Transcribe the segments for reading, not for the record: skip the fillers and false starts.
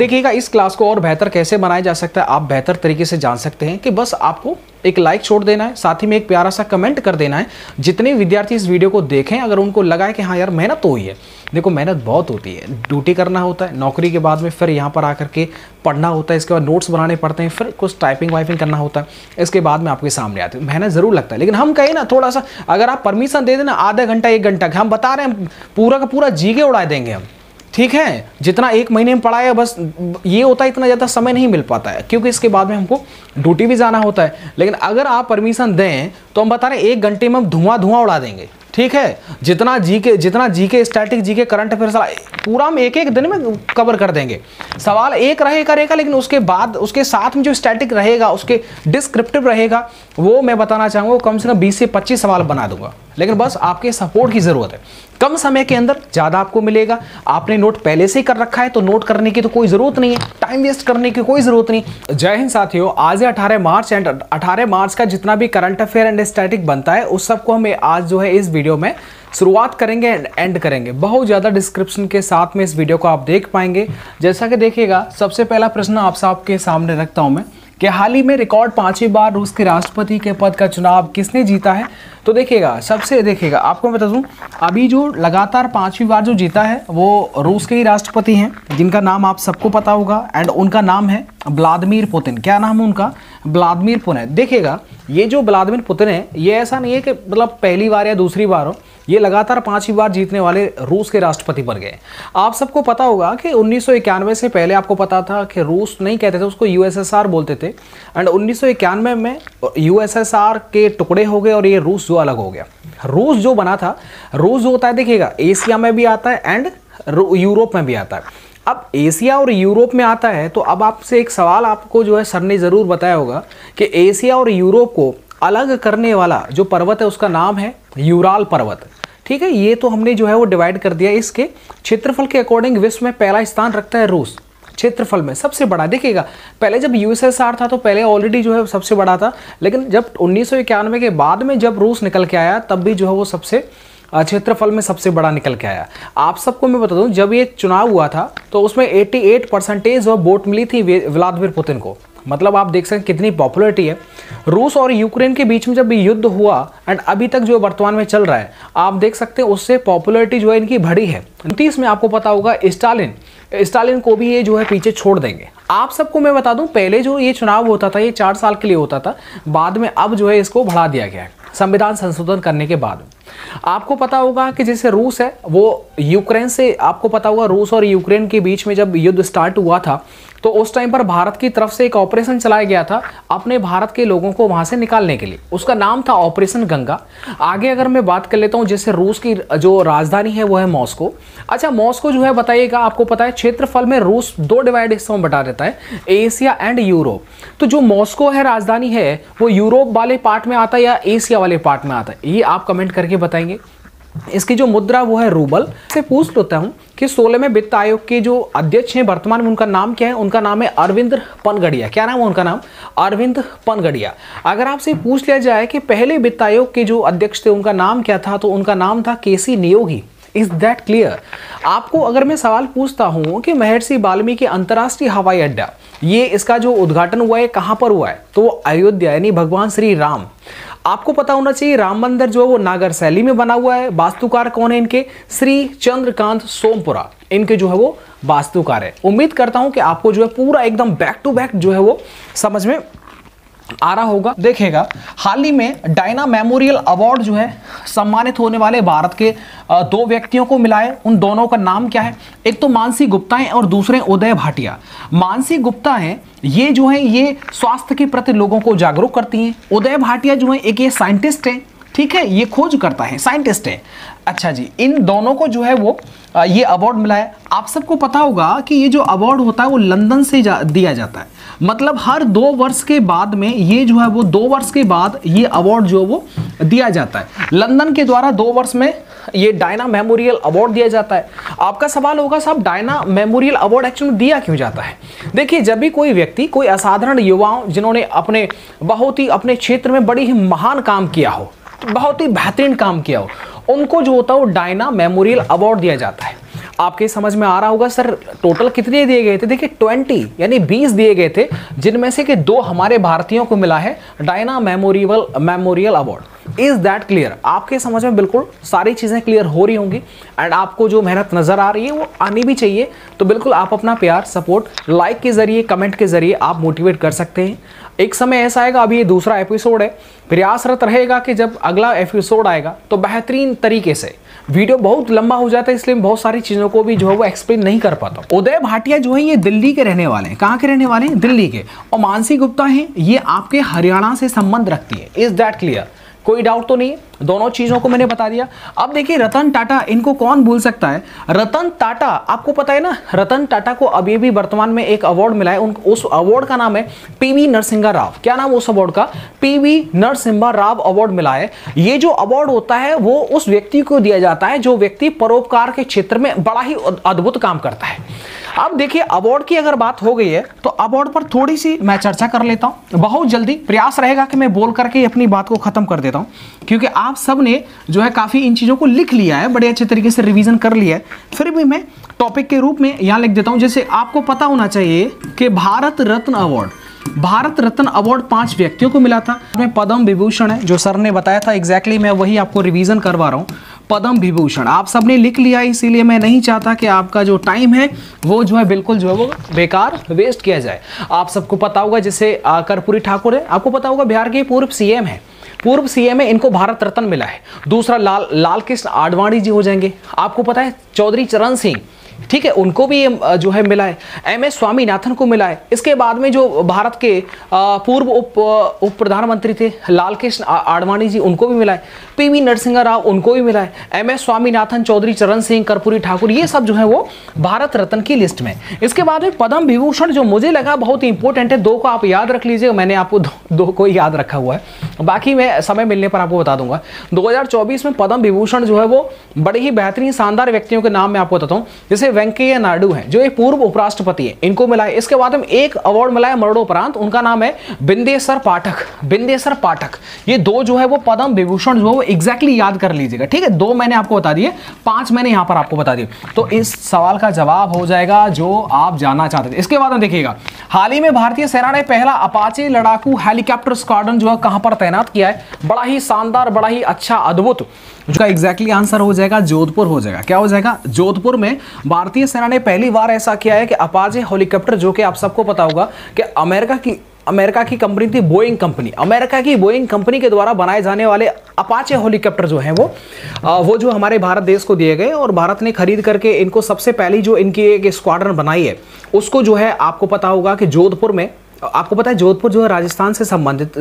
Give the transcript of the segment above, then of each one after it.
देखिएगा इस क्लास को और बेहतर कैसे बनाया जा सकता है आप बेहतर तरीके से जान सकते हैं कि बस आपको एक लाइक छोड़ देना है, साथ ही में एक प्यारा सा कमेंट कर देना है। जितने विद्यार्थी इस वीडियो को देखें, अगर उनको लगा है कि हाँ यार मेहनत तो हुई है, देखो मेहनत बहुत होती है, ड्यूटी करना होता है, नौकरी के बाद में फिर यहाँ पर आकर के पढ़ना होता है, इसके बाद नोट्स बनाने पड़ते हैं, फिर कुछ टाइपिंग वाइपिंग करना होता है, इसके बाद में आपके सामने आते हैं, मेहनत ज़रूर लगता है। लेकिन हम कहें ना थोड़ा सा, अगर आप परमिशन दे देना आधा घंटा 1 घंटा, हम बता रहे हैं पूरा का पूरा जीके उड़ा देंगे हम, ठीक है। जितना 1 महीने में पढ़ाया बस ये होता है, इतना ज़्यादा समय नहीं मिल पाता है, क्योंकि इसके बाद में हमको ड्यूटी भी जाना होता है। लेकिन अगर आप परमिशन दें तो हम बता रहे हैं 1 घंटे में हम धुआं उड़ा देंगे, ठीक है। जितना GK static GK current affairs पूरा हम एक दिन में कवर कर देंगे। सवाल एक रहेगा, लेकिन उसके बाद उसके साथ में जो स्टैटिक रहेगा, उसके डिस्क्रिप्टिव रहेगा, वो मैं बताना चाहूँगा कम से कम 20 से 25 सवाल बना दूंगा। लेकिन बस आपके सपोर्ट की ज़रूरत है, कम समय के अंदर ज़्यादा आपको मिलेगा। आपने नोट पहले से ही कर रखा है तो नोट करने की तो कोई ज़रूरत नहीं है, टाइम वेस्ट करने की कोई ज़रूरत नहीं। जय हिंद साथियों, आज है 18 मार्च एंड 18 मार्च का जितना भी करंट अफेयर एंड स्टैटिक बनता है उस सबको हमें आज जो है इस वीडियो में शुरुआत करेंगे एंड एंड करेंगे। बहुत ज़्यादा डिस्क्रिप्शन के साथ में इस वीडियो को आप देख पाएंगे। जैसा कि देखिएगा, सबसे पहला प्रश्न आप सबके सामने रखता हूं मैं कि हाल ही में रिकॉर्ड 5वीं बार रूस के राष्ट्रपति के पद का चुनाव किसने जीता है। तो देखिएगा आपको मैं बता दूं, अभी जो लगातार 5वीं बार जो जीता है वो रूस के ही राष्ट्रपति हैं, जिनका नाम आप सबको पता होगा एंड उनका नाम है व्लादिमीर पुतिन। क्या नाम है उनका? Vladimir Putin. देखिएगा ये जो व्लादिमीर पुतिन है, ये ऐसा नहीं है कि मतलब पहली बार या दूसरी बार हो, ये लगातार 5वीं बार जीतने वाले रूस के राष्ट्रपति बन गए। आप सबको पता होगा कि 1991 से पहले आपको पता था कि रूस नहीं कहते थे, उसको यूएसएसआर बोलते थे। एंड 1991 में यूएसएसआर के टुकड़े हो गए और ये रूस जो अलग हो गया। रूस जो बना था, रूस जो होता है देखिएगा एशिया में भी आता है एंड यूरोप में भी आता है। अब एशिया और यूरोप में आता है तो अब आपसे एक सवाल आपको जो है सर ने ज़रूर बताया होगा कि एशिया और यूरोप को अलग करने वाला जो पर्वत है उसका नाम है यूराल पर्वत, ठीक है। ये तो हमने जो है वो डिवाइड कर दिया। इसके क्षेत्रफल के अकॉर्डिंग विश्व में पहला स्थान रखता है रूस, क्षेत्रफल में सबसे बड़ा। देखिएगा पहले जब यूएसएसआर था तो पहले ऑलरेडी जो है सबसे बड़ा था, लेकिन जब 1991 के बाद में जब रूस निकल के आया तब भी जो है वो सबसे क्षेत्रफल में सबसे बड़ा निकल के आया। आप सबको मैं बता दूं, जब ये चुनाव हुआ था तो उसमें 88% ऑफ वोट मिली थी व्लादिमीर पुतिन को। मतलब आप देख सकते हैं कितनी पॉपुलैरिटी है। रूस और यूक्रेन के बीच में जब युद्ध हुआ एंड अभी तक जो वर्तमान में चल रहा है, आप देख सकते हैं उससे पॉपुलैरिटी जो है इनकी बढ़ी है। 29 में आपको पता होगा स्टालिन को भी ये जो है पीछे छोड़ देंगे। आप सबको मैं बता दूं, पहले जो ये चुनाव होता था ये 4 साल के लिए होता था, बाद में अब जो है इसको बढ़ा दिया गया है संविधान संशोधन करने के बाद। आपको पता होगा कि जैसे रूस है वो यूक्रेन से, आपको पता होगा रूस और यूक्रेन के बीच में जब युद्ध स्टार्ट हुआ था तो उस टाइम पर भारत की तरफ से एक ऑपरेशन चलाया गया था अपने भारत के लोगों को वहां से निकालने के लिए, उसका नाम था ऑपरेशन गंगा। आगे अगर मैं बात कर लेता हूं, जैसे रूस की जो राजधानी है वो है मॉस्को। अच्छा मॉस्को जो है बताइएगा, आपको पता है क्षेत्रफल में रूस 2 डिवाइड हिस्सों में बटा देता है, एशिया एंड यूरोप। तो जो मॉस्को है राजधानी है वो यूरोप वाले पार्ट में आता है या एशिया वाले पार्ट में आता है, ये आप कमेंट करके बताएंगे। इसकी जो मुद्रा वो है रूबल। से पूछ लेता हूं कि 16वें वित्त आयोग के जो अध्यक्ष हैं वर्तमान में, उनका नाम क्या है? उनका नाम है अरविंद पनगड़िया। क्या नाम है उनका? नाम अरविंद पनगड़िया। अगर आपसे पूछ लिया जाए कि पहले वित्त आयोग के जो अध्यक्ष थे उनका नाम क्या था, तो उनका नाम था K C Neogi. Is that clear? आपको अगर मैं सवाल पूछता हूं कि महर्षि वाल्मीकि अंतर्राष्ट्रीय हवाई अड्डा, ये इसका जो उद्घाटन हुआ है कहां पर हुआ है, तो अयोध्या यानी भगवान श्री राम। आपको पता होना चाहिए राम मंदिर जो है वो नागर शैली में बना हुआ है। वास्तुकार कौन है इनके? श्री चंद्रकांत सोमपुरा इनके जो है वो वास्तुकार है। उम्मीद करता हूं कि आपको जो है पूरा एकदम बैक टू बैक जो है वो समझ में आ रहा होगा। देखिएगा हाल ही में डायना मेमोरियल अवार्ड जो है सम्मानित होने वाले भारत के 2 व्यक्तियों को मिला है। उन दोनों का नाम क्या है? एक तो मानसी गुप्ता है और दूसरे उदय भाटिया। मानसी गुप्ता है, ये जो है ये स्वास्थ्य के प्रति लोगों को जागरूक करती हैं। उदय भाटिया जो है एक ये साइंटिस्ट है, ठीक है, ये खोज करता है, साइंटिस्ट है। अच्छा जी, इन दोनों को जो है वो ये अवार्ड मिला है। आप सबको पता होगा कि ये जो अवार्ड होता है वो लंदन से दिया जाता है। मतलब हर 2 वर्ष के बाद में ये जो है वो 2 वर्ष के बाद ये अवार्ड जो है वो दिया जाता है लंदन के द्वारा। 2 वर्ष में ये डायना मेमोरियल अवार्ड दिया जाता है। आपका सवाल होगा साहब डायना मेमोरियल अवार्ड एक्चुअली दिया क्यों जाता है? देखिए जब भी कोई व्यक्ति, कोई असाधारण युवाओं जिन्होंने अपने क्षेत्र में बड़ी ही महान काम किया हो, बहुत ही बेहतरीन काम किया हो, उनको जो होता है वो डायना मेमोरियल अवार्ड दिया जाता है। आपके समझ में आ रहा होगा सर टोटल कितने दिए गए थे, देखिए 20 यानी 20 दिए गए थे, जिनमें से कि 2 हमारे भारतीयों को मिला है Diana memorial award. Is that clear? आपके समझ में बिल्कुल सारी चीजें क्लियर हो रही होंगी एंड आपको जो मेहनत नजर आ रही है वो आनी भी चाहिए। तो बिल्कुल आप अपना प्यार सपोर्ट लाइक के जरिए, कमेंट के जरिए आप मोटिवेट कर सकते हैं। एक समय ऐसा आएगा, अभी ये दूसरा एपिसोड है, प्रयासरत रहेगा कि जब अगला एपिसोड आएगा तो बेहतरीन तरीके से, वीडियो बहुत लंबा हो जाता है इसलिए मैं बहुत सारी चीज़ों को भी जो है वो एक्सप्लेन नहीं कर पाता। उदय भाटिया जो है ये दिल्ली के रहने वाले हैं। कहाँ के रहने वाले हैं? दिल्ली के। और मानसी गुप्ता है ये आपके हरियाणा से संबंध रखती है। Is that clear? कोई डाउट तो नहीं है? दोनों चीजों को मैंने बता दिया। अब देखिए रतन टाटा, इनको कौन भूल सकता है? रतन टाटा, आपको पता है ना, रतन टाटा को अभी भी वर्तमान में एक अवार्ड मिला है। उस अवार्ड का नाम है पीवी नरसिम्हा राव। क्या नाम उस अवार्ड का? पीवी नरसिम्हा राव अवार्ड मिला है। ये जो अवार्ड होता है वो उस व्यक्ति को दिया जाता है जो व्यक्ति परोपकार के क्षेत्र में बड़ा ही अद्भुत काम करता है। अब देखिए अवार्ड की अगर बात हो गई है तो अवार्ड पर थोड़ी सी मैं चर्चा कर लेता हूं बहुत जल्दी। प्रयास रहेगा कि मैं बोल करके अपनी बात को खत्म कर देता हूं, क्योंकि आप सब ने जो है काफी इन चीजों को लिख लिया है, बड़े अच्छे तरीके से रिवीजन कर लिया है। फिर भी मैं टॉपिक के रूप में यहां लिख देता हूं। जैसे आपको पता होना चाहिए कि भारत रत्न अवार्ड 5 व्यक्तियों को मिला था। उसमें पद्म विभूषण है, जो सर ने बताया था एग्जैक्टली मैं वही आपको रिवीजन करवा रहा हूं। पद्म विभूषण आप सबने लिख लिया, इसीलिए मैं नहीं चाहता कि आपका जो टाइम है वो जो है बिल्कुल जो है वो बेकार वेस्ट किया जाए। आप सबको पता होगा जैसे कर्पूरी ठाकुर है, आपको पता होगा बिहार के पूर्व सीएम है, इनको भारत रत्न मिला है। दूसरा लाल कृष्ण आडवाणी जी हो जाएंगे। आपको पता है चौधरी चरण सिंह, ठीक है, उनको भी जो है मिला है। एमएस स्वामीनाथन को मिला है। इसके बाद में जो भारत के पूर्व उप प्रधानमंत्री थे लाल कृष्ण आडवाणी जी, उनको भी मिला है। पीवी नरसिम्हा राव, उनको भी मिला है। एमएस स्वामीनाथन, चौधरी चरण सिंह, कर्पूरी ठाकुर, ये सब जो है वो भारत रत्न की लिस्ट में। इसके बाद में पद्म विभूषण जो मुझे लगा बहुत इंपॉर्टेंट है, 2 को आप याद रख लीजिएगा। मैंने आपको 2 को याद रखा हुआ है, बाकी मैं समय मिलने पर आपको बता दूंगा। 2024 में पद्म विभूषण जो है वो बड़े ही बेहतरीन शानदार व्यक्तियों के नाम मैं आपको बताता हूँ। जैसे वेंकैया नायडू हैं जो एक पूर्व उपराष्ट्रपति हैं, इनको मिला है। इसके बाद में एक अवार्ड मिला है मरणोपरांत, उनका नाम है बिंदेश्वर पाठक। ये 2 जो है वो पद्म विभूषण जो है वो एग्जैक्टली याद कर लीजिएगा, ठीक है। 2 मैंने आपको बता दिए, 5 मैंने यहां पर आपको बता दिए। तो इस सवाल का जवाब हो जाएगा जो आप जानना चाहते थे। इसके बाद में देखिएगा हाल ही में भारतीय सेना ने पहला अपाचे लड़ाकू हेलीकॉप्टर स्क्वाड्रन जो है कहां पर तैनात किया है। बड़ा ही शानदार, बड़ा ही अच्छा, अद्भुत। उसका एग्जैक्टली आंसर हो जाएगा जोधपुर हो जाएगा। क्या हो जाएगा? जोधपुर में भारतीय सेना ने पहली बार ऐसा किया है कि अपाचे हेलीकॉप्टर, जो कि आप सबको पता होगा कि अमेरिका की कंपनी थी बोइंग कंपनी, अमेरिका की बोइंग कंपनी के द्वारा बनाए जाने वाले अपाचे हेलीकॉप्टर जो हैं वो जो हमारे भारत देश को दिए गए और भारत ने खरीद करके इनको सबसे पहली जो इनकी एक स्क्वाड्रन बनाई है उसको जो है आपको पता होगा कि जोधपुर में, आपको पता है जोधपुर जो है राजस्थान से संबंधित,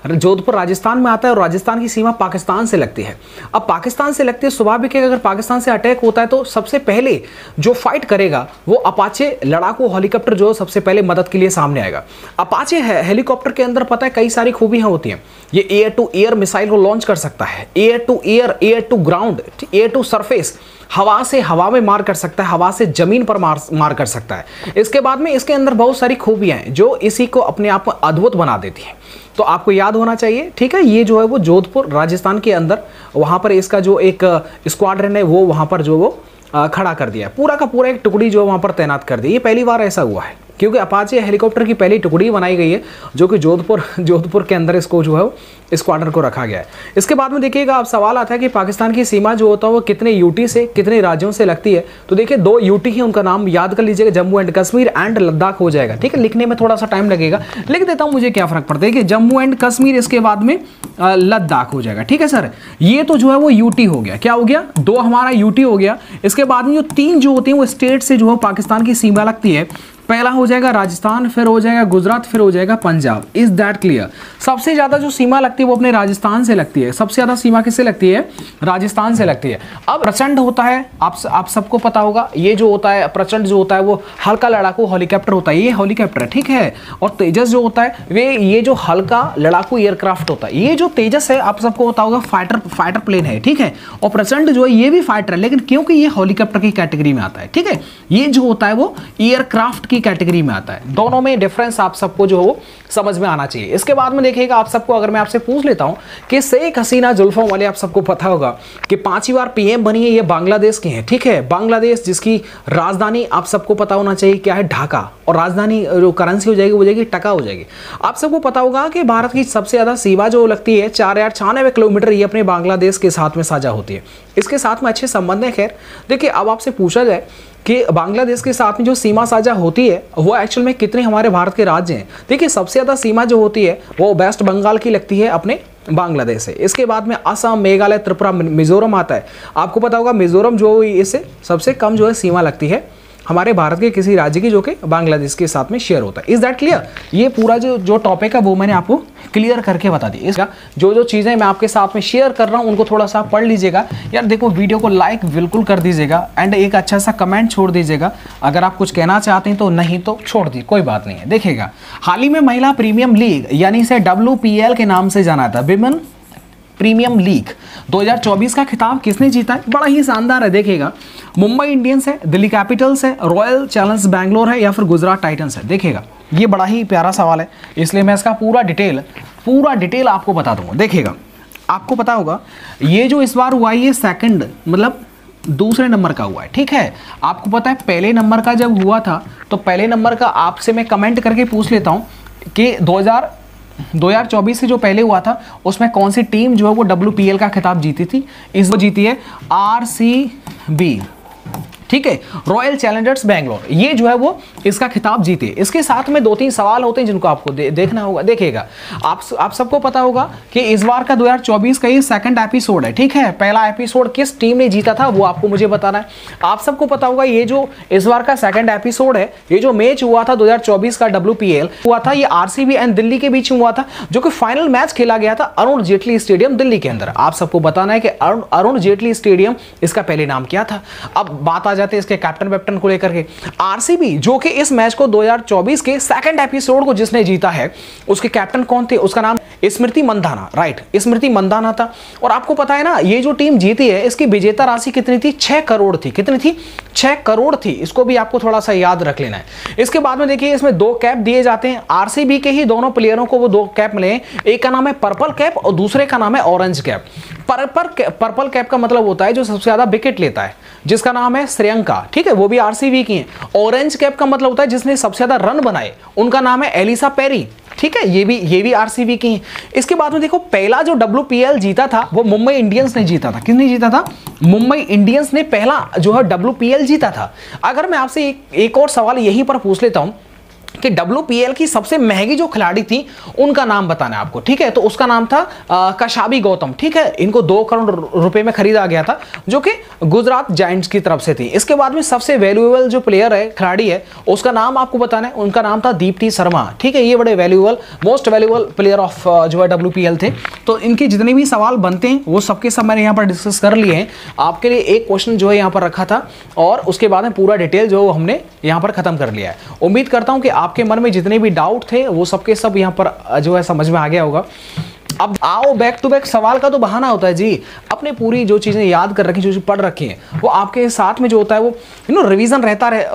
जोधपुर राजस्थान में आता है और राजस्थान की सीमा पाकिस्तान से लगती है। अब पाकिस्तान से लगती है, स्वाभाविक है अगर पाकिस्तान से अटैक होता है तो सबसे पहले जो फाइट करेगा वो अपाचे लड़ाकू हेलीकॉप्टर जो सबसे पहले मदद के लिए सामने आएगा। अपाचे हेलीकॉप्टर के अंदर पता है कई सारी खूबियां होती हैं। ये एयर टू एयर मिसाइल को लॉन्च कर सकता है, air to air, air to ground, air to surface, हवा से हवा में मार कर सकता है, हवा से जमीन पर मार कर सकता है। इसके बाद में इसके अंदर बहुत सारी खूबियां हैं जो इसी को अपने आप में अद्भुत बना देती हैं। तो आपको याद होना चाहिए, ठीक है। ये जो है वो जोधपुर राजस्थान के अंदर, वहां पर इसका जो एक स्क्वाड्रन है वो वहां पर जो वो खड़ा कर दिया, पूरा का पूरा एक टुकड़ी जो वहां पर तैनात कर दी। ये पहली बार ऐसा हुआ है क्योंकि अपाचे हेलीकॉप्टर की पहली टुकड़ी बनाई गई है जो कि जोधपुर के अंदर इसको जो है स्क्वाड्रन को रखा गया है। इसके बाद में देखिएगा अब सवाल आता है कि पाकिस्तान की सीमा जो होता है वो कितने यूटी से, कितने राज्यों से लगती है। तो देखिए 2 यूटी है, उनका नाम याद कर लीजिएगा, जम्मू एंड कश्मीर एंड लद्दाख हो जाएगा, ठीक है। लिखने में थोड़ा सा टाइम लगेगा, लिख देता हूं, मुझे क्या फर्क पड़ता है कि जम्मू एंड कश्मीर, इसके बाद में लद्दाख हो जाएगा, ठीक है सर। ये तो जो है वो यूटी हो गया। क्या हो गया? 2 हमारा यूटी हो गया। इसके बाद में जो 3 जो होते हैं वो स्टेट से जो है पाकिस्तान की सीमा लगती है। पहला हो जाएगा राजस्थान, फिर हो जाएगा गुजरात, फिर हो जाएगा पंजाब। Is that clear? सबसे ज्यादा जो सीमा लगती है वो अपने राजस्थान से लगती है। सबसे ज्यादा सीमा किससे लगती है? राजस्थान से लगती है। अब प्रचंड होता है, आप सबको पता होगा, ये जो होता है प्रचंड जो होता है वो हल्का लड़ाकू हेलीकॉप्टर होता है, ये हेलीकॉप्टर, ठीक है। और तेजस जो होता है ये जो हल्का लड़ाकू एयरक्राफ्ट होता है। ये जो तेजस है आप सबको पता होगा फाइटर प्लेन है, ठीक है। और प्रचंड जो है ये भी फाइटर है, लेकिन क्योंकि ये हेलीकॉप्टर की कैटेगरी में आता है, ठीक है। ये जो होता है वो एयरक्राफ्ट की कैटेगरी में आता है। दोनों में डिफरेंस आप सबको जो हो समझ में आना चाहिए। इसके बाद में देखिएगा आप सबको अगर मैं आपसे पूछ लेता हूं कि शेख हसीना जुल्फों वाले, आप सबको पता होगा कि 5वीं बार पीएम बनी है, ये बांग्लादेश की हैं, ठीक है। बांग्लादेश जिसकी राजधानी आप सबको पता होना चाहिए क्या है, ढाका, और राजधानी जो करेंसी हो जाएगी वो जाएगी टका हो जाएगी। आप सबको पता होगा कि भारत की सबसे ज़्यादा सीमा जो लगती है 4096 किलोमीटर, ये अपने बांग्लादेश के साथ में साझा होती है। इसके साथ में अच्छे संबंध है। खैर देखिए, अब आपसे पूछा जाए कि बांग्लादेश के साथ में जो सीमा साझा होती है वो एक्चुअल में कितने हमारे भारत के राज्य हैं। देखिए, सबसे ज़्यादा सीमा जो होती है वो वेस्ट बंगाल की लगती है अपने बांग्लादेश से। इसके बाद में असम, मेघालय, त्रिपुरा, मिजोरम आता है। आपको पता होगा मिजोरम जो इससे सबसे कम जो है सीमा लगती है हमारे भारत के किसी राज्य की, जो कि बांग्लादेश के साथ में शेयर होता है। Is that clear? ये पूरा जो टॉपिक है वो मैंने आपको क्लियर करके बता दी। इसका जो चीज़ें मैं आपके साथ में शेयर कर रहा हूँ उनको थोड़ा सा पढ़ लीजिएगा यार। देखो, वीडियो को लाइक बिल्कुल कर दीजिएगा एंड एक अच्छा सा कमेंट छोड़ दीजिएगा। अगर आप कुछ कहना चाहते हैं तो, नहीं तो छोड़ दी, कोई बात नहीं है। देखिएगा, हाल ही में महिला प्रीमियम लीग यानी इसे WPL के नाम से जाना था, विमेन प्रीमियम लीग 2024 का खिताब किसने जीता है? बड़ा ही शानदार है। देखिएगा, मुंबई इंडियंस है, दिल्ली कैपिटल्स है, रॉयल चैलेंजर्स बैंगलोर है या फिर गुजरात टाइटंस है। देखिएगा, ये बड़ा ही प्यारा सवाल है, इसलिए मैं इसका पूरा डिटेल आपको बता दूंगा। देखिएगा, आपको पता होगा ये जो इस बार हुआ है ये सेकंड मतलब दूसरे नंबर का हुआ है, ठीक है। आपको पता है पहले नंबर का जब हुआ था तो पहले नंबर का आपसे मैं कमेंट करके पूछ लेता हूँ कि 2024 से जो पहले हुआ था उसमें कौन सी टीम जो है वो WPL का खिताब जीती थी? इसको जीती है RCB, ठीक है, रॉयल चैलेंजर्स बैंगलोर। ये जो है वो इसका खिताब जीते। इसके साथ में 2-3 सवाल होते हैं जिनको आपको देखना होगा। देखिएगा, आप सबको पता होगा कि इस बार का 2024 का ये सेकंड एपिसोड है, ठीक है। पहला एपिसोड किस टीम ने जीता था वो आपको मुझे बताना है। आप सबको पता होगा ये जो इस बार का सेकंड एपिसोड है, ये जो मैच हुआ था 2024 का WPL हुआ था, ये RCB एंड दिल्ली के बीच में हुआ था, जो कि फाइनल मैच खेला गया था अरुण जेटली स्टेडियम दिल्ली के अंदर। आप सबको बताना है कि अरुण जेटली स्टेडियम इसका पहले नाम क्या था। अब बात आ जाते हैं इसके कैप्टन को लेकर के। RCB जो कि इस मैच को 2024 के सेकंड एपिसोड को जिसने जीता है, उसके कैप्टन कौन थे? उसका नाम स्मृति मंधाना, राइट, स्मृति मंधाना था। और आपको पता है ना, ये जो टीम जीती है इसकी विजेता राशि कितनी थी? 6 करोड़ थी। कितनी थी? 6 करोड़ थी। इसको भी आपको थोड़ा सा याद रख लेना है। इसके बाद में देखिए, इसमें 2 कैप दिए जाते हैं। RCB के ही दोनों प्लेयरों को वो 2 कैप मिले हैं। एक का नाम है पर्पल कैप और दूसरे का नाम है ऑरेंज कैप। पर्पल कैप का मतलब होता है जो सबसे ज्यादा विकेट लेता है, जिसका नाम है श्रेयंका, ठीक है, वो भी RCB की है। ऑरेंज कैप का मतलब होता है जिसने सबसे ज्यादा रन बनाए, उनका नाम है एलिसा पेरी, ठीक है, ये भी RCB की है। इसके बाद में देखो, पहला जो WPL जीता था वो मुंबई इंडियंस ने जीता था। किसने जीता था? मुंबई इंडियंस ने पहला जो है WPL जीता था। अगर मैं आपसे एक और सवाल यहीं पर पूछ लेता हूं कि WPL की सबसे महंगी जो खिलाड़ी थी उनका नाम बताना है आपको, ठीक है। तो उसका नाम था कशाबी गौतम, ठीक है। इनको 2 करोड़ रुपए में खरीदा गया था, जो कि गुजरात जायंट्स की तरफ से थी। इसके बाद में सबसे वैल्यूएबल जो प्लेयर है, खिलाड़ी है, उसका नाम आपको बताना है। उनका नाम था दीप्ति शर्मा, ठीक है। ये बड़े valuable, most valuable player of जो है WPL थे। तो इनके जितने भी सवाल बनते हैं वो सबके सब मैंने यहाँ पर डिस्कस कर लिए हैं। आपके लिए एक क्वेश्चन जो है यहाँ पर रखा था और उसके बाद में पूरा डिटेल जो हमने यहाँ पर खत्म कर लिया है। उम्मीद करता हूँ कि आपके मन में जितने भी डाउट थे वो सबके सब यहाँ पर जो है समझ में आ गया होगा। अब आओ, बैक टू बैक सवाल का तो बहाना होता है जी। अपने पूरी जो चीजें याद कर रखी, जो पढ़ रखी हैं, वो आपके साथ में जो होता है वो रिवीजन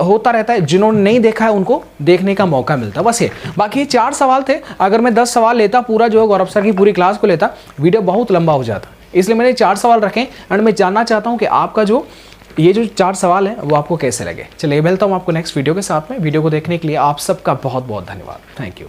होता रहता है। जिन्होंने नहीं देखा है उनको देखने का मौका मिलता है, बस ये। बाकी ये 4 सवाल थे। अगर मैं 10 सवाल लेता पूरा जो है गौरव सर की पूरी क्लास को लेता, वीडियो बहुत लंबा हो जाता। इसलिए मैंने 4 सवाल रखे एंड मैं जानना चाहता हूँ कि आपका ये जो 4 सवाल हैं वो आपको कैसे लगे। चलिए मिलता हूँ आपको नेक्स्ट वीडियो के साथ में। वीडियो को देखने के लिए आप सबका बहुत बहुत धन्यवाद। Thank you.